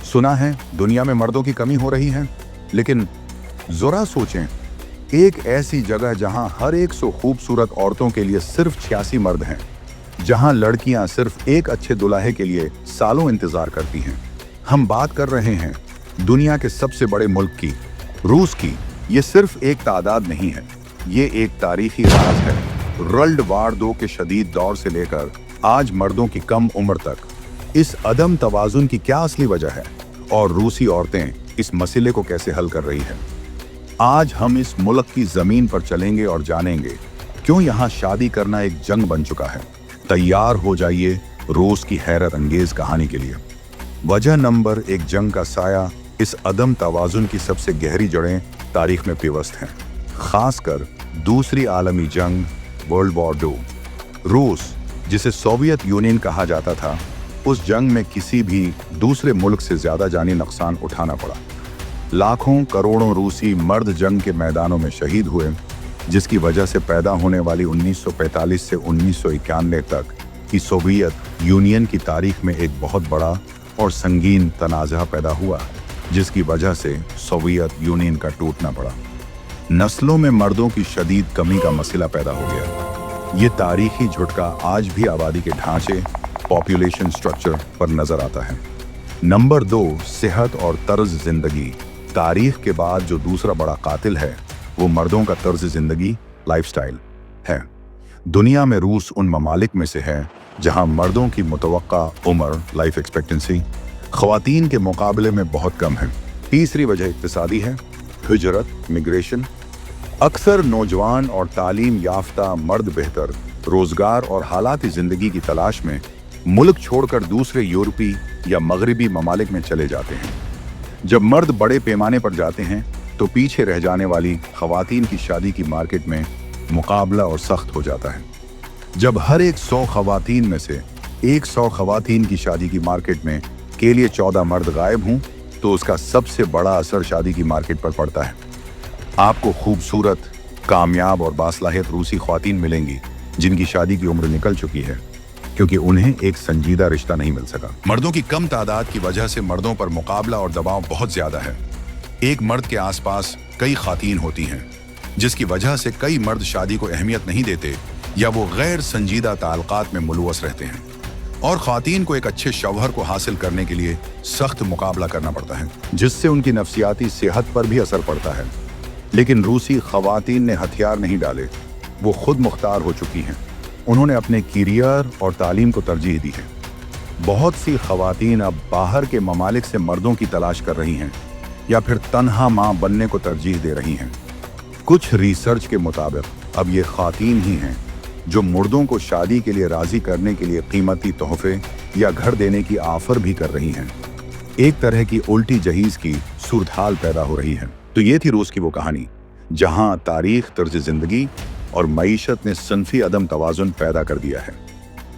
सुना है दुनिया में मर्दों की कमी हो रही है, लेकिन जरा सोचें, एक ऐसी जगह जहां हर 100 खूबसूरत औरतों के लिए सिर्फ 86 मर्द हैं, जहां लड़कियां सिर्फ एक अच्छे दुल्हे के लिए सालों इंतजार करती हैं। हम बात कर रहे हैं दुनिया के सबसे बड़े मुल्क की, रूस की। ये सिर्फ एक तादाद नहीं है, ये एक तारीखी राज है। वर्ल्ड वार 2 के शदीद दौर से लेकर आज मर्दों की कम उम्र तक, इस अदम तवाजुन की क्या असली वजह है और रूसी औरतें इस मसले को कैसे हल कर रही हैं। आज हम इस मुल्क की जमीन पर चलेंगे और जानेंगे क्यों यहाँ शादी करना एक जंग बन चुका है। तैयार हो जाइए रूस की हैरत अंगेज कहानी के लिए। वजह नंबर 1, जंग का साया। इस अदम तवाजुन की सबसे गहरी जड़ें तारीख में पिवस्त हैं, खासकर दूसरी आलमी जंग वर्ल्ड वॉर 2। रूस, जिसे सोवियत यूनियन कहा जाता था, उस जंग में किसी भी दूसरे मुल्क से ज्यादा जानी नुकसान उठाना पड़ा। लाखों करोड़ों रूसी मर्द जंग के मैदानों में शहीद हुए, जिसकी वजह से पैदा होने वाली 1945 से 1991 तक की सोवियत यूनियन की तारीख में एक बहुत बड़ा और संगीन तनाज़ा पैदा हुआ, जिसकी वजह से सोवियत यूनियन का टूटना पड़ा। नस्लों में मर्दों की शदीद कमी का मसला पैदा हो गया। ये तारीखी झटका आज भी आबादी के ढांचे, पॉपुलेशन स्ट्रक्चर पर नजर आता है। नंबर 2, सेहत और तर्ज जिंदगी। तारीख के बाद जो दूसरा बड़ा कातिल है वो मर्दों का तर्ज जिंदगी, लाइफस्टाइल है। दुनिया में रूस उन ममालिक में से है जहां मर्दों की मुतवक्का उम्र, लाइफ एक्सपेक्टेंसी, ख्वातीन के मुकाबले में बहुत कम है। तीसरी वजह इक्तिसादी है, हिजरत, मिग्रेशन। अक्सर नौजवान और तालीम याफ्ता मर्द बेहतर रोजगार और हालाती जिंदगी की तलाश में मुल्क छोड़कर दूसरे यूरोपी या मगरबी ममालिक में चले जाते हैं। जब मर्द बड़े पैमाने पर जाते हैं तो पीछे रह जाने वाली ख्वातीन की शादी की मार्केट में मुकाबला और सख्त हो जाता है। जब हर एक 100 ख्वातीन में से 100 ख्वातीन की शादी की मार्केट में के लिए 14 मर्द गायब हों, तो उसका सबसे बड़ा असर शादी की मार्केट पर पड़ता है। आपको खूबसूरत, कामयाब और बासलाहियत रूसी ख्वातीन मिलेंगी जिनकी शादी की उम्र निकल चुकी है, क्योंकि उन्हें एक संजीदा रिश्ता नहीं मिल सका। मर्दों की कम तादाद की वजह से मर्दों पर मुकाबला और दबाव बहुत ज्यादा है। एक मर्द के आसपास कई ख्वातीन होती हैं, जिसकी वजह से कई मर्द शादी को अहमियत नहीं देते या वो गैर संजीदा ताल्लुकात में मुलव्वस रहते हैं, और ख्वातीन को एक अच्छे शौहर को हासिल करने के लिए सख्त मुकाबला करना पड़ता है, जिससे उनकी नफ्सियाती सेहत पर भी असर पड़ता है। लेकिन रूसी ख्वातीन ने हथियार नहीं डाले, वो खुद मुख्तार हो चुकी हैं। उन्होंने अपने करियर और तालीम को तरजीह दी है। बहुत सी ख्वातीन अब बाहर के ममालिक से मर्दों की तलाश कर रही हैं या फिर तन्हा माँ बनने को तरजीह दे रही हैं। कुछ रिसर्च के मुताबिक अब ये ख्वातीन ही हैं जो मर्दों को शादी के लिए राजी करने के लिए कीमती तोहफे या घर देने की ऑफर भी कर रही हैं। एक तरह की उल्टी जहीज की सूरत हाल पैदा हो रही है। तो ये थी रूस की वो कहानी जहां तारीख, तर्ज जिंदगी और मईशत ने सनफी अदम तवाजुन पैदा कर दिया है।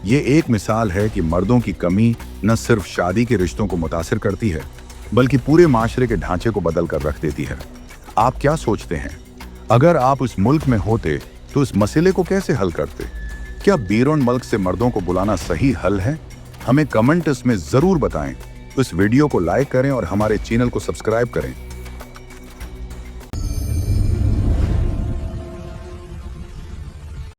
ये एक मिसाल है कि मर्दों की कमी न सिर्फ शादी के रिश्तों को मुतासिर करती है, बल्कि पूरे माशरे के ढांचे को बदल कर रख देती है। आप क्या सोचते हैं, अगर आप उस मुल्क में होते तो इस मसले को कैसे हल करते? क्या बैरून मुल्क से मर्दों को बुलाना सही हल है? हमें कमेंट्स में जरूर बताएं। इस वीडियो को लाइक करें और हमारे चैनल को सब्सक्राइब करें